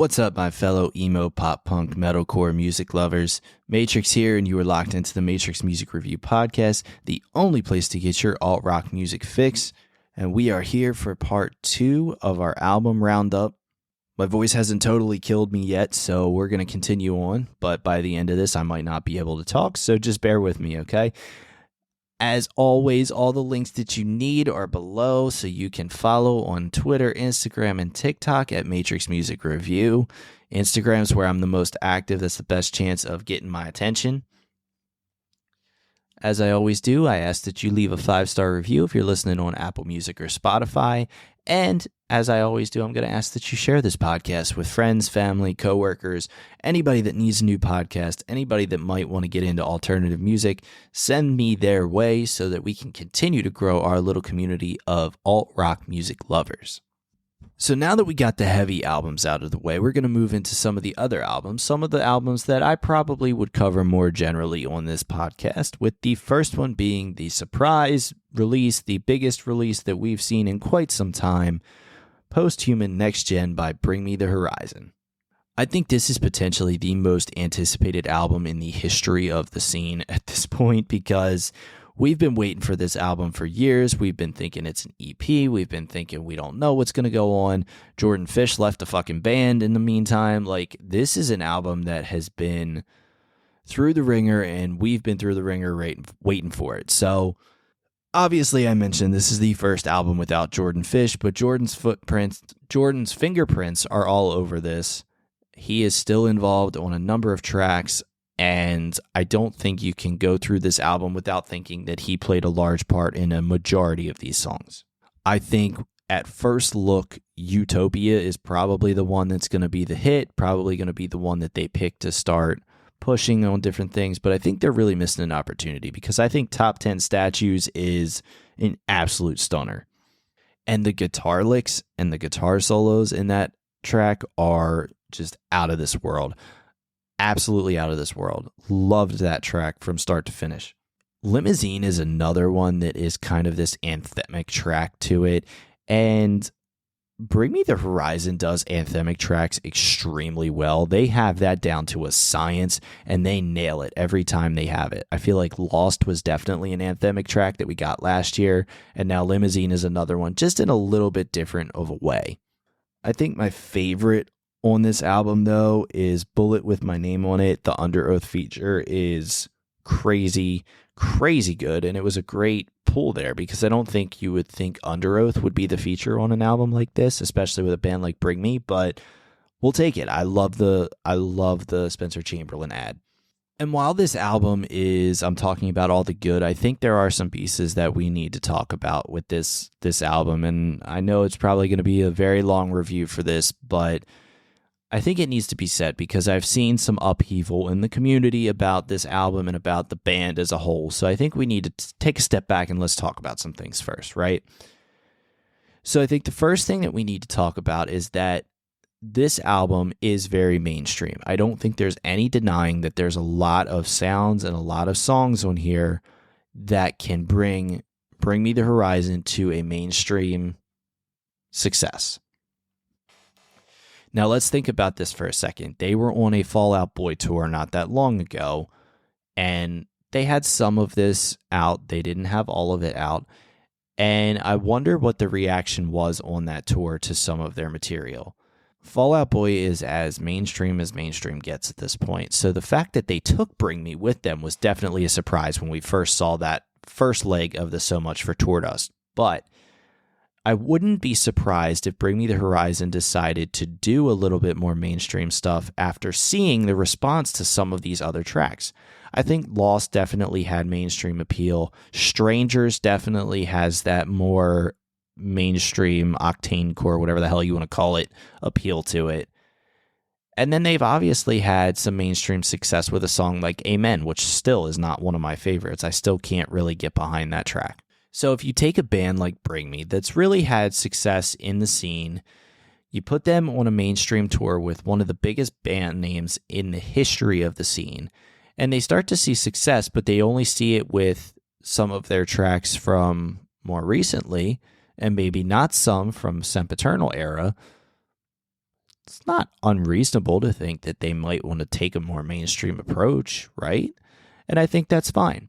What's up, my fellow emo, pop punk, metalcore music lovers? Matrix here, and you are locked into the Matrix Music Review Podcast, the only place to get your alt-rock music fix. And we are here for part 2 of our album roundup. My voice hasn't totally killed me yet, so we're going to continue on. But by the end of this, I might not be able to talk, so just bear with me, okay? As always, all the links that you need are below, so you can follow on Twitter, Instagram, and TikTok at Matrix Music Review. Instagram's where I'm the most active. That's the best chance of getting my attention. As I always do, I ask that you leave a 5-star review if you're listening on Apple Music or Spotify. And as I always do, I'm going to ask that you share this podcast with friends, family, coworkers, anybody that needs a new podcast, anybody that might want to get into alternative music. Send me their way so that we can continue to grow our little community of alt-rock music lovers. So now that we got the heavy albums out of the way, we're going to move into some of the other albums, some of the albums that I probably would cover more generally on this podcast, with the first one being the surprise release, the biggest release that we've seen in quite some time, Post-Human Next Gen by Bring Me the Horizon. I think this is potentially the most anticipated album in the history of the scene at this point because we've been waiting for this album for years. We've been thinking it's an EP. We've been thinking we don't know what's going to go on. Jordan Fish left the fucking band in the meantime. Like, this is an album that has been through the ringer, and we've been through the ringer waiting for it. So, obviously, I mentioned this is the first album without Jordan Fish, but Jordan's fingerprints are all over this. He is still involved on a number of tracks. And I don't think you can go through this album without thinking that he played a large part in a majority of these songs. I think at first look, Utopia is probably the one that's going to be the hit, probably going to be the one that they pick to start pushing on different things. But I think they're really missing an opportunity because I think Top 10 Statues is an absolute stunner. And the guitar licks and the guitar solos in that track are just out of this world. Absolutely out of this world. Loved that track from start to finish. Limousine is another one that is kind of this anthemic track to it. And Bring Me the Horizon does anthemic tracks extremely well. They have that down to a science, and they nail it every time they have it. I feel like Lost was definitely an anthemic track that we got last year, and now Limousine is another one, just in a little bit different of a way. I think my favorite on this album, though, is Bullet with My Name on It. The Under Oath feature is crazy good, and it was a great pull there because I don't think you would think Under Oath would be the feature on an album like this, especially with a band like Bring Me, but we'll take it. I love the Spencer Chamberlain ad. And while this album is, I'm talking about all the good, I think there are some pieces that we need to talk about with this album, and I know it's probably going to be a very long review for this, but I think it needs to be said because I've seen some upheaval in the community about this album and about the band as a whole. So I think we need to take a step back and let's talk about some things first, right? So I think the first thing that we need to talk about is that this album is very mainstream. I don't think there's any denying that there's a lot of sounds and a lot of songs on here that can bring Me the Horizon to a mainstream success. Now, let's think about this for a second. They were on a Fall Out Boy tour not that long ago, and they had some of this out. They didn't have all of it out, and I wonder what the reaction was on that tour to some of their material. Fall Out Boy is as mainstream gets at this point, so the fact that they took Bring Me with them was definitely a surprise when we first saw that first leg of the So Much for Tour Dust, but I wouldn't be surprised if Bring Me the Horizon decided to do a little bit more mainstream stuff after seeing the response to some of these other tracks. I think Lost definitely had mainstream appeal. Strangers definitely has that more mainstream octane core, whatever the hell you want to call it, appeal to it. And then they've obviously had some mainstream success with a song like Amen, which still is not one of my favorites. I still can't really get behind that track. So if you take a band like Bring Me that's really had success in the scene, you put them on a mainstream tour with one of the biggest band names in the history of the scene, and they start to see success, but they only see it with some of their tracks from more recently, and maybe not some from Sempiternal era, it's not unreasonable to think that they might want to take a more mainstream approach, right? And I think that's fine.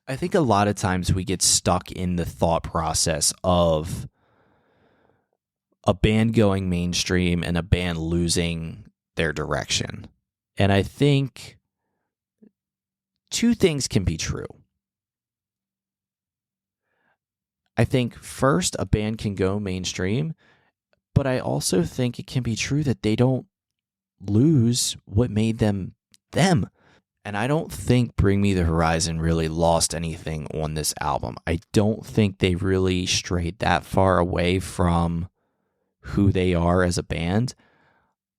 I think a lot of times we get stuck in the thought process of a band going mainstream and a band losing their direction. And I think two things can be true. I think first, a band can go mainstream, but I also think it can be true that they don't lose what made them them. And I don't think Bring Me the Horizon really lost anything on this album. I don't think they really strayed that far away from who they are as a band.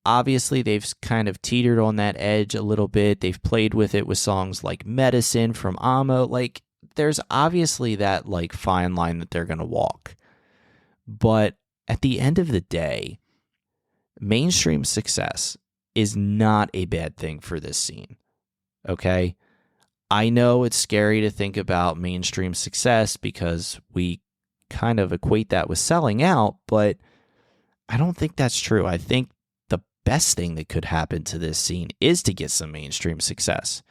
Obviously, they've kind of teetered on that edge a little bit. They've played with it with songs like Medicine from Amo. Like, there's obviously that like fine line that they're going to walk. But at the end of the day, mainstream success is not a bad thing for this scene. Okay? I know it's scary to think about mainstream success because we kind of equate that with selling out, but I don't think that's true. I think the best thing that could happen to this scene is to get some mainstream success.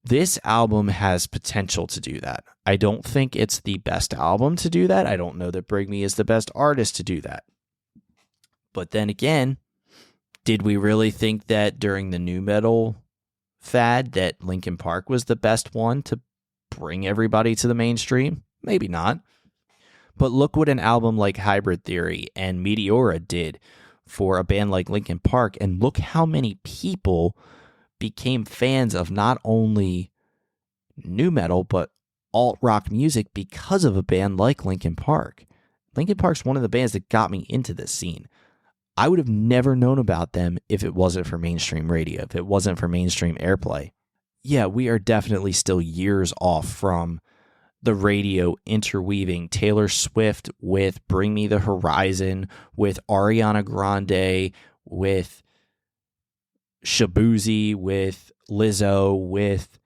This album has potential to do that. I don't think it's the best album to do that. I don't know that Bring Me is the best artist to do that. But then again, did we really think that during the nu metal fad that Linkin Park was the best one to bring everybody to the mainstream? Maybe not. But look what an album like Hybrid Theory and Meteora did for a band like Linkin Park, and look how many people became fans of not only nu metal, but alt-rock music because of a band like Linkin Park. Linkin Park's one of the bands that got me into this scene. I would have never known about them if it wasn't for mainstream radio, if it wasn't for mainstream airplay. Yeah, we are definitely still years off from the radio interweaving Taylor Swift with Bring Me the Horizon, with Ariana Grande, with Shabuzi, with Lizzo, with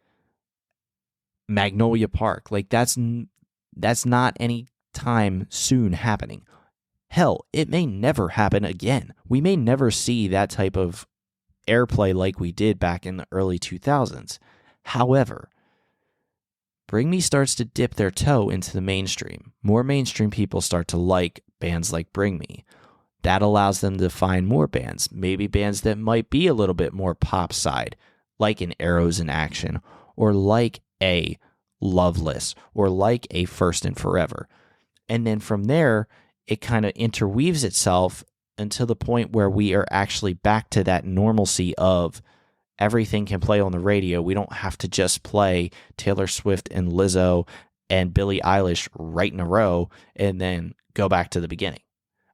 Magnolia Park. Like, that's not any time soon happening. Hell, it may never happen again. We may never see that type of airplay like we did back in the early 2000s. However, Bring Me starts to dip their toe into the mainstream. More mainstream people start to like bands like Bring Me. That allows them to find more bands, maybe bands that might be a little bit more pop side, like an Arrows in Action, or like a Loveless, or like a First and Forever. And then from there, it kind of interweaves itself until the point where we are actually back to that normalcy of everything can play on the radio. We don't have to just play Taylor Swift and Lizzo and Billie Eilish right in a row and then go back to the beginning.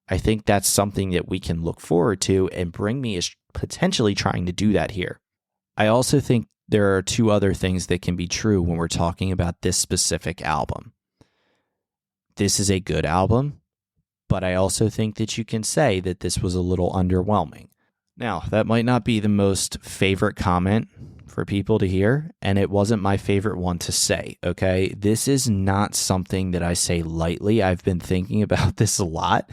I think that's something that we can look forward to, and Bring Me is potentially trying to do that here. I also think there are two other things that can be true when we're talking about this specific album. This is a good album, but I also think that you can say that this was a little underwhelming. Now, that might not be the most favorite comment for people to hear, and it wasn't my favorite one to say, okay? This is not something that I say lightly. I've been thinking about this a lot,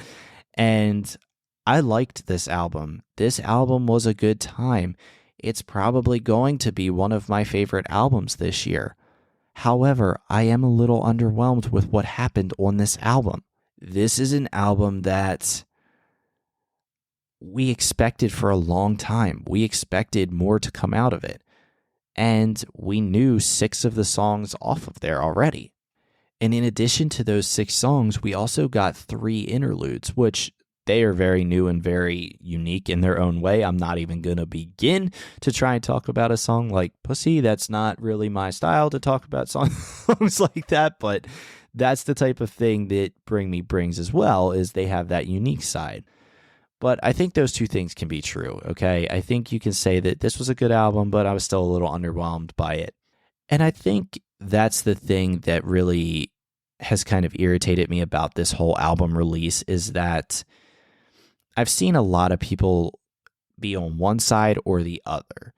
and I liked this album. This album was a good time. It's probably going to be one of my favorite albums this year. However, I am a little underwhelmed with what happened on this album. This is an album that we expected for a long time. We expected more to come out of it. And we knew 6 of the songs off of there already. And in addition to those 6 songs, we also got 3 interludes, which they are very new and very unique in their own way. I'm not even going to begin to try and talk about a song like Pussy. That's not really my style to talk about songs like that, but that's the type of thing that Bring Me brings as well, is they have that unique side. But I think those two things can be true, okay? I think you can say that this was a good album, but I was still a little underwhelmed by it. And I think that's the thing that really has kind of irritated me about this whole album release, is that I've seen a lot of people be on one side or the other.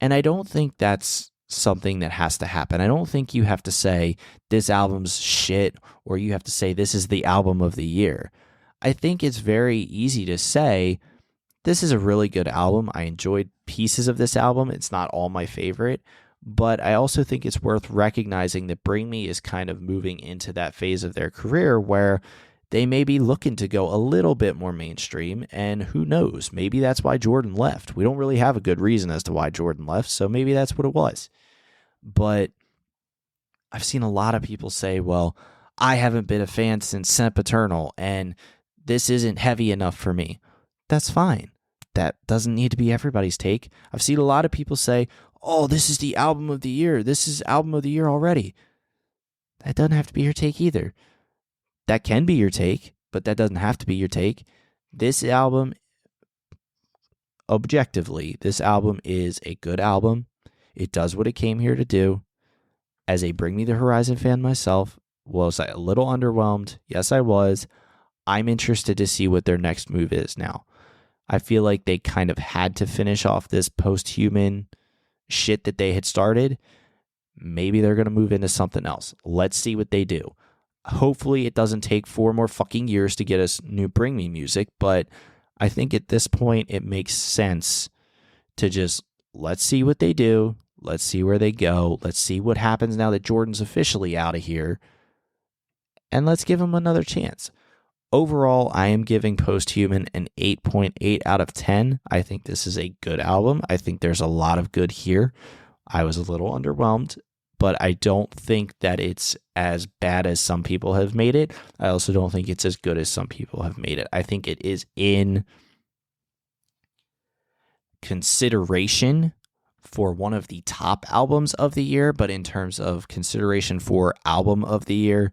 And I don't think that's something that has to happen. I don't think you have to say this album's shit, or you have to say this is the album of the year. I think it's very easy to say, this is a really good album. I enjoyed pieces of this album. It's not all my favorite, but I also think it's worth recognizing that Bring Me is kind of moving into that phase of their career where they may be looking to go a little bit more mainstream, and who knows, maybe that's why Jordan left. We don't really have a good reason as to why Jordan left, so maybe that's what it was. But I've seen a lot of people say, well, I haven't been a fan since Sempiternal, and this isn't heavy enough for me. That's fine. That doesn't need to be everybody's take. I've seen a lot of people say, oh, this is the album of the year. This is album of the year already. That doesn't have to be your take either. That can be your take, but that doesn't have to be your take. This album, objectively, this album is a good album. It does what it came here to do. As a Bring Me the Horizon fan myself, was I a little underwhelmed? Yes, I was. I'm interested to see what their next move is now. I feel like they kind of had to finish off this post-human shit that they had started. Maybe they're going to move into something else. Let's see what they do. Hopefully it doesn't take 4 more fucking years to get us new Bring Me music, but I think at this point it makes sense to just let's see what they do. Let's see where they go. Let's see what happens now that Jordan's officially out of here. And let's give them another chance. Overall, I am giving Posthuman an 8.8 out of 10. I think this is a good album. I think there's a lot of good here. I was a little underwhelmed, but I don't think that it's as bad as some people have made it. I also don't think it's as good as some people have made it. I think it is in consideration for one of the top albums of the year, but in terms of consideration for album of the year,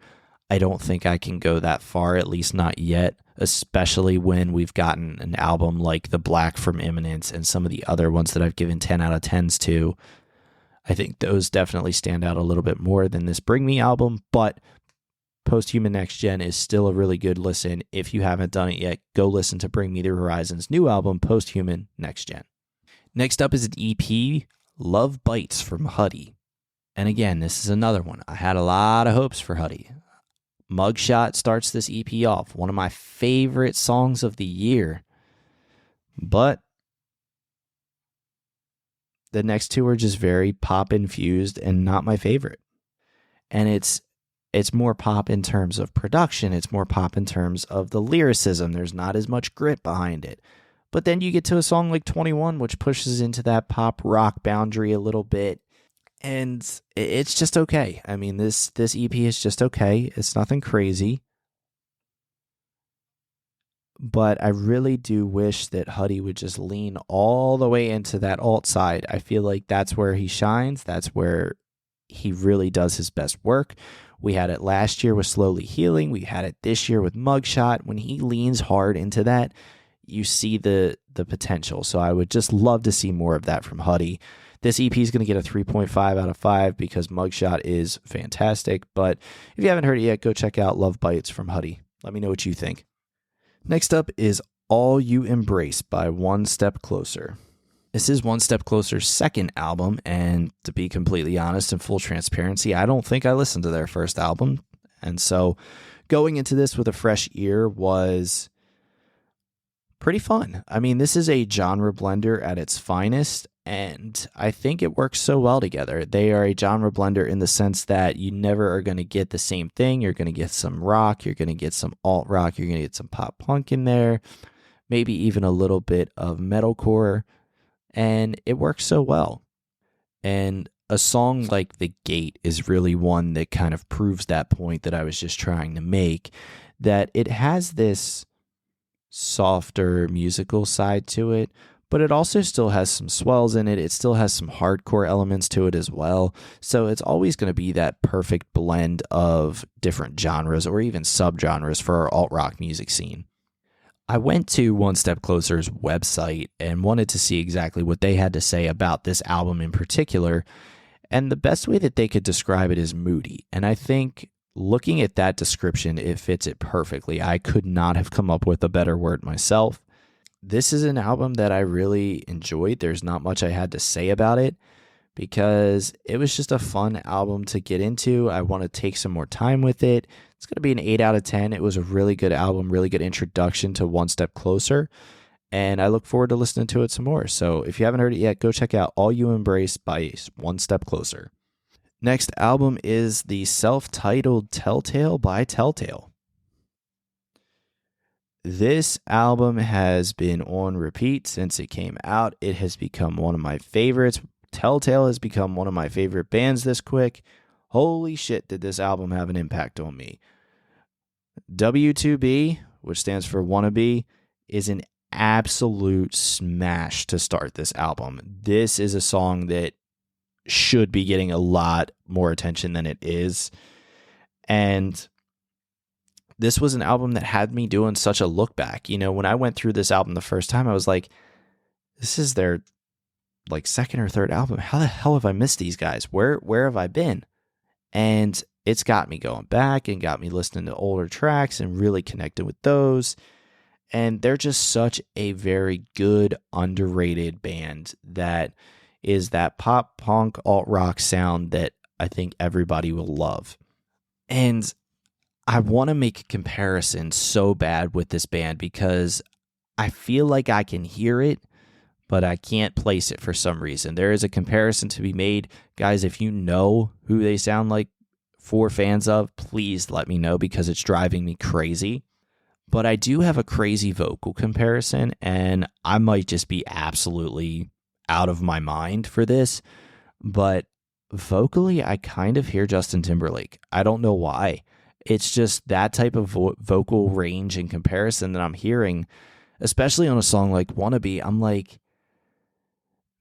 I don't think I can go that far, at least not yet, especially when we've gotten an album like The Black from Imminence and some of the other ones that I've given 10 out of 10s to. I think those definitely stand out a little bit more than this Bring Me album, but Posthuman Next Gen is still a really good listen. If you haven't done it yet, go listen to Bring Me the Horizon's new album, Posthuman Next Gen. Next up is an EP, Love Bites from Huddy. And again, this is another one. I had a lot of hopes for Huddy. Mugshot starts this EP off, one of my favorite songs of the year. But the next two are just very pop infused and not my favorite. And it's more pop in terms of production. It's more pop in terms of the lyricism. There's not as much grit behind it. But then you get to a song like 21, which pushes into that pop rock boundary a little bit. And it's just okay. I mean, this EP is just okay. It's nothing crazy. But I really do wish that Huddy would just lean all the way into that alt side. I feel like that's where he shines. That's where he really does his best work. We had it last year with Slowly Healing. We had it this year with Mugshot. When he leans hard into that, you see the potential. So I would just love to see more of that from Huddy. This EP is going to get a 3.5 out of 5 because Mugshot is fantastic. But if you haven't heard it yet, go check out Love Bites from Huddy. Let me know what you think. Next up is All You Embrace by One Step Closer. This is One Step Closer's second album, and to be completely honest and full transparency, I don't think I listened to their first album. And so going into this with a fresh ear was pretty fun. I mean, this is a genre blender at its finest, and I think it works so well together. They are a genre blender in the sense that you never are going to get the same thing. You're going to get some rock, you're going to get some alt rock, you're going to get some pop punk in there, maybe even a little bit of metalcore, and it works so well. And a song like The Gate is really one that kind of proves that point that I was just trying to make, that it has this softer musical side to it, but it also still has some swells in it. It still has some hardcore elements to it as well. So it's always going to be that perfect blend of different genres or even subgenres for our alt-rock music scene. I went to One Step Closer's website and wanted to see exactly what they had to say about this album in particular, and the best way that they could describe it is moody. And I think looking at that description, it fits it perfectly. I could not have come up with a better word myself. This is an album that I really enjoyed. There's not much I had to say about it. because it was just a fun album to get into. I want to take some more time with it. It's going to be an 8 out of 10. It was a really good album, really good introduction to One Step Closer, and I look forward to listening to it some more. So if you haven't heard it yet, go check out All You Embrace by One Step Closer. Next album is the self-titled Telltale by Telltale. This album has been on repeat since it came out. It has become one of my favorites. Telltale has become one of my favorite bands this quick. Holy shit, did this album have an impact on me. W2B, which stands for Wannabe, is an absolute smash to start this album. This is a song that should be getting a lot more attention than it is. And this was an album that had me doing such a look back. You know, when I went through this album the first time, I was like, this is their like second or third album. How the hell have I missed these guys? Where have I been? And it's got me going back and got me listening to older tracks and really connecting with those. And they're just such a very good, underrated band that is that pop punk alt rock sound that I think everybody will love. And I want to make a comparison so bad with this band because I feel like I can hear it, but I can't place it for some reason. There is a comparison to be made. Guys, if you know who they sound like for fans of, please let me know because it's driving me crazy. But I do have a crazy vocal comparison, and I might just be absolutely out of my mind for this, but vocally, I kind of hear Justin Timberlake. I don't know why. It's just that type of vocal range and comparison that I'm hearing, especially on a song like Wannabe. I'm like,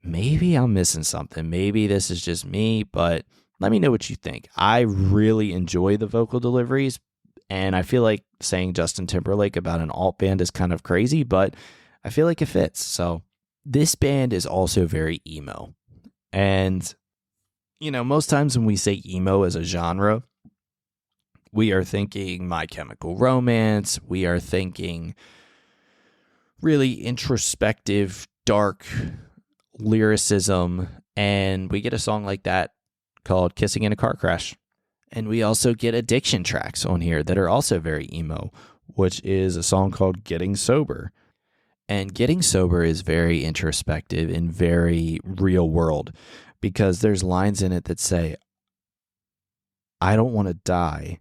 maybe I'm missing something. Maybe this is just me, but let me know what you think. I really enjoy the vocal deliveries, and I feel like saying Justin Timberlake about an alt band is kind of crazy, but I feel like it fits. So this band is also very emo. And, you know, most times when we say emo as a genre, we are thinking My Chemical Romance. We are thinking really introspective, dark lyricism. And we get a song like that called Kissing in a Car Crash. And we also get addiction tracks on here that are also very emo, which is a song called Getting Sober. And Getting Sober is very introspective and very real world because there's lines in it that say, I don't want to die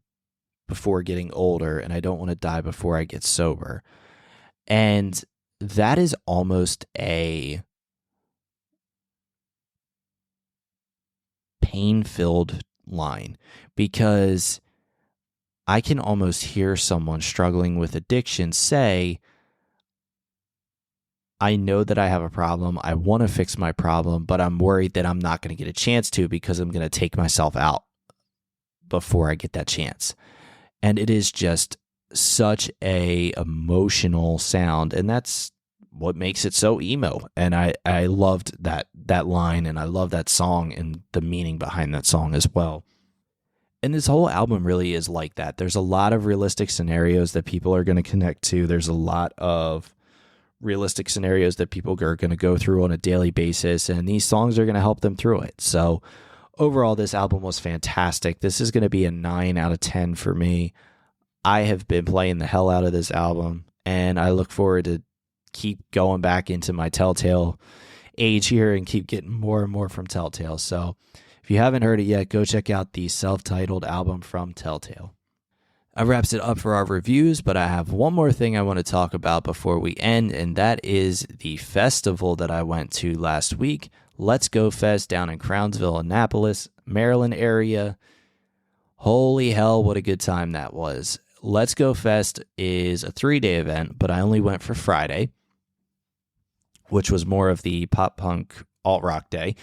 before getting older, and I don't want to die before I get sober. And that is almost a pain-filled line because I can almost hear someone struggling with addiction say, I know that I have a problem. I want to fix my problem, but I'm worried that I'm not going to get a chance to because I'm going to take myself out before I get that chance. And it is just such a emotional sound, and that's what makes it so emo. And I loved that line, and I love that song and the meaning behind that song as well. And this whole album really is like that. There's a lot of realistic scenarios that people are going to connect to. There's a lot of realistic scenarios that people are going to go through on a daily basis, and these songs are going to help them through it. So overall, this album was fantastic. This is going to be a 9 out of 10 for me. I have been playing the hell out of this album, and I look forward to keep going back into my Telltale age here and keep getting more and more from Telltale. So if you haven't heard it yet, go check out the self-titled album from Telltale. That wraps it up for our reviews, but I have one more thing I want to talk about before we end, and that is the festival that I went to last week. Let's Go Fest down in Crownsville, Annapolis, Maryland area. Holy hell, what a good time that was. Let's Go Fest is a 3-day event, but I only went for Friday, which was more of the pop punk alt rock day.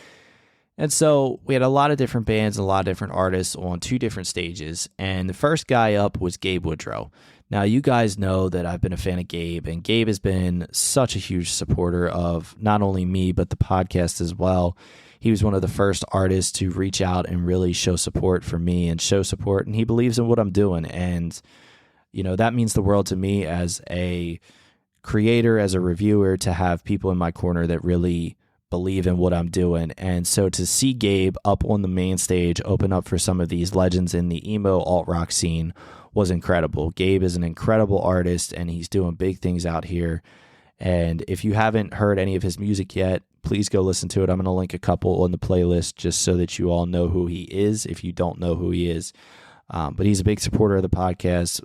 And so we had a lot of different bands, a lot of different artists on 2 different stages. And the first guy up was Gabe Woodrow. Now, you guys know that I've been a fan of Gabe, and Gabe has been such a huge supporter of not only me, but the podcast as well. He was one of the first artists to reach out and really show support for me and show support, and he believes in what I'm doing. And, you know, that means the world to me as a creator, as a reviewer, to have people in my corner that really believe in what I'm doing. And so to see Gabe up on the main stage open up for some of these legends in the emo alt-rock scene was incredible. Gabe is an incredible artist, and he's doing big things out here. And if you haven't heard any of his music yet, please go listen to it. I'm going to link a couple on the playlist just so that you all know who he is if you don't know who he is. But he's a big supporter of the podcast,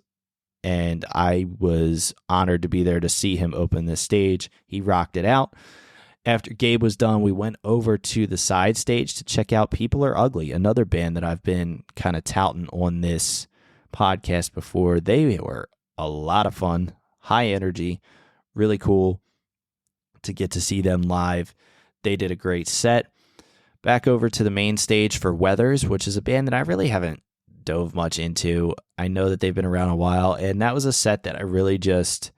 and I was honored to be there to see him open this stage. He rocked it out. After Gabe was done, we went over to the side stage to check out People Are Ugly, another band that I've been kind of touting on this podcast before. They were a lot of fun, high energy, really cool to get to see them live. They did a great set. Back over to the main stage for Weathers, which is a band that I really haven't dove much into. I know that they've been around a while, and that was a set that I really just,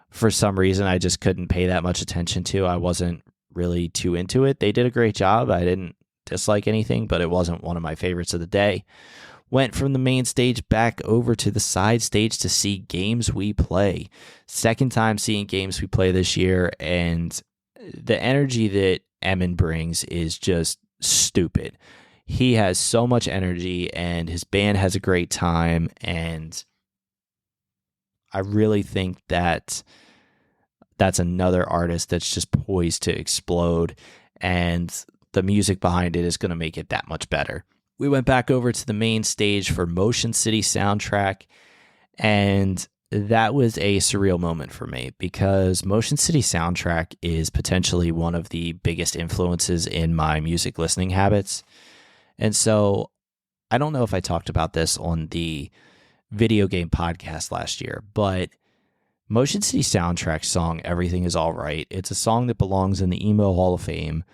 for some reason, I just couldn't pay that much attention to. I wasn't really too into it. They did a great job. I didn't dislike anything, but it wasn't one of my favorites of the day. Went from the main stage back over to the side stage to see Games We Play. Second time seeing Games We Play this year, and the energy that Emin brings is just stupid. He has so much energy, and his band has a great time, and I really think that that's another artist that's just poised to explode, and the music behind it is going to make it that much better. We went back over to the main stage for Motion City Soundtrack, and that was a surreal moment for me because Motion City Soundtrack is potentially one of the biggest influences in my music listening habits. And so I don't know if I talked about this on the video game podcast last year, but Motion City Soundtrack's song, Everything Is All Right, it's a song that belongs in the Emo Hall of Fame.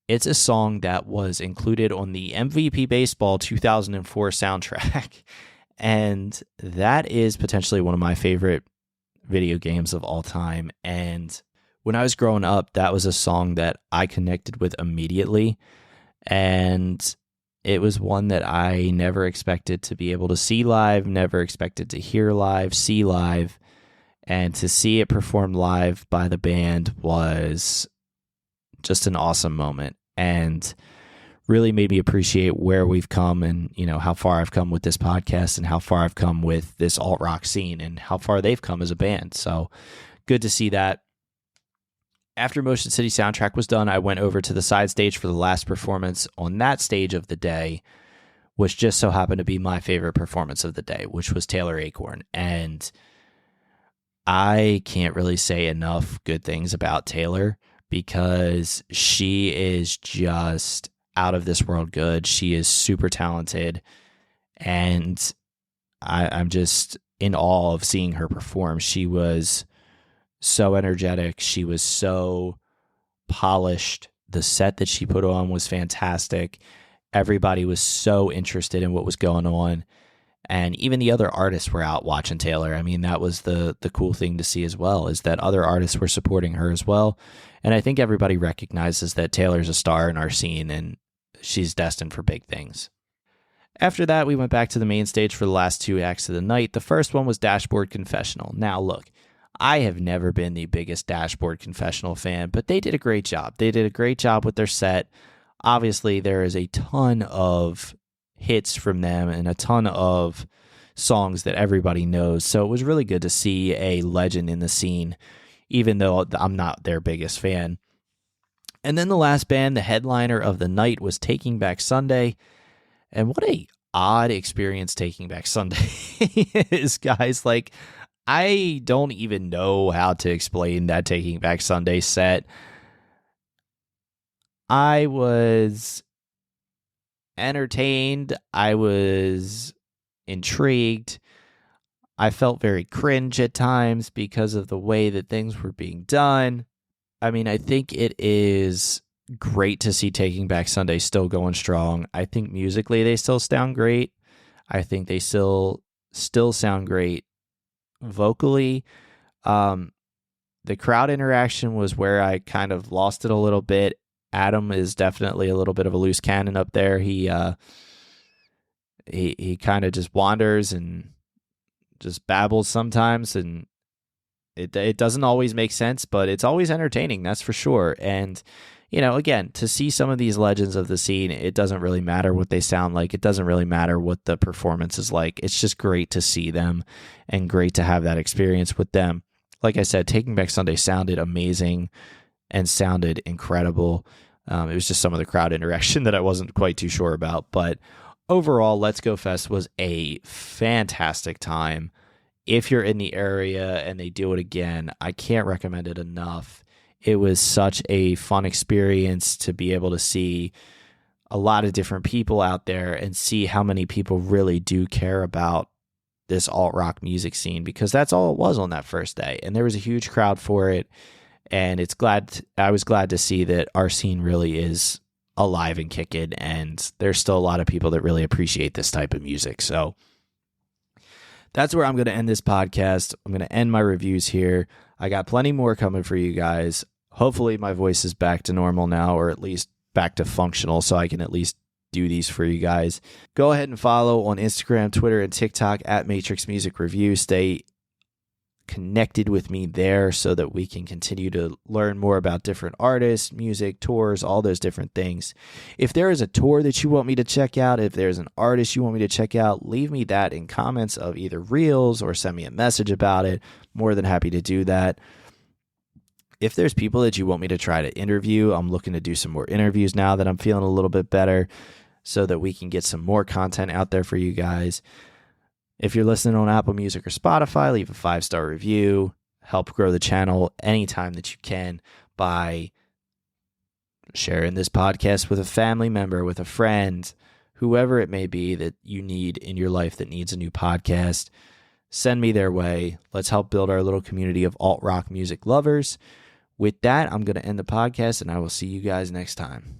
It's a song that was included on the MVP Baseball 2004 soundtrack. And that is potentially one of my favorite video games of all time. And when I was growing up, that was a song that I connected with immediately. And it was one that I never expected to be able to see live, never expected to hear live, see live. And to see it performed live by the band was just an awesome moment, and really made me appreciate where we've come, and how far I've come with this podcast, and how far I've come with this alt rock scene, and how far they've come as a band. So good to see that. After Motion City Soundtrack was done, I went over to the side stage for the last performance on that stage of the day, which just so happened to be my favorite performance of the day, which was Taylor Acorn. And I can't really say enough good things about Taylor because she is just out of this world good. She is super talented, and I'm just in awe of seeing her perform. She was so energetic. She was so polished. The set that she put on was fantastic. Everybody was so interested in what was going on. And even the other artists were out watching Taylor. I mean, that was the cool thing to see as well, is that other artists were supporting her as well. And I think everybody recognizes that Taylor's a star in our scene, and she's destined for big things. After that, we went back to the main stage for the last two acts of the night. The first one was Dashboard Confessional. Now, look, I have never been the biggest Dashboard Confessional fan, but they did a great job. They did a great job with their set. Obviously, there is a ton of hits from them and a ton of songs that everybody knows. So it was really good to see a legend in the scene, even though I'm not their biggest fan. And then the last band, the headliner of the night, was Taking Back Sunday. And what a odd experience Taking Back Sunday is, guys. Like, I don't even know how to explain that Taking Back Sunday set. I was entertained. I was intrigued. I felt very cringe at times because of the way that things were being done. I mean, I think it is great to see Taking Back Sunday still going strong. I think musically they still sound great. I think they still sound great vocally. The crowd interaction was where I kind of lost it a little bit. Adam is definitely a little bit of a loose cannon up there. He kind of just wanders and just babbles sometimes, and it doesn't always make sense, but it's always entertaining, that's for sure. And again, to see some of these legends of the scene, it doesn't really matter what they sound like. It doesn't really matter what the performance is like. It's just great to see them and great to have that experience with them. Like I said, Taking Back Sunday sounded amazing and sounded incredible. It was just some of the crowd interaction that I wasn't quite too sure about. But overall, Let's Go Fest was a fantastic time. If you're in the area and they do it again, I can't recommend it enough. It was such a fun experience to be able to see a lot of different people out there and see how many people really do care about this alt-rock music scene, because that's all it was on that first day. And there was a huge crowd for it. And I was glad to see that our scene really is alive and kicking, and there's still a lot of people that really appreciate this type of music. So that's where I'm going to end this podcast. I'm going to end my reviews here. I got plenty more coming for you guys. Hopefully my voice is back to normal now, or at least back to functional, so I can at least do these for you guys. Go ahead and follow on Instagram, Twitter, and TikTok at Matrix Music Review. Stay connected with me there so that we can continue to learn more about different artists, music, tours, all those different things. If there is a tour that you want me to check out, if there's an artist you want me to check out, leave me that in comments of either reels or send me a message about it. More than happy to do that. If there's people that you want me to try to interview, I'm looking to do some more interviews now that I'm feeling a little bit better so that we can get some more content out there for you guys. If you're listening on Apple Music or Spotify, leave a 5-star review. Help grow the channel anytime that you can by sharing this podcast with a family member, with a friend, whoever it may be that you need in your life that needs a new podcast. Send me their way. Let's help build our little community of alt-rock music lovers. With that, I'm going to end the podcast, and I will see you guys next time.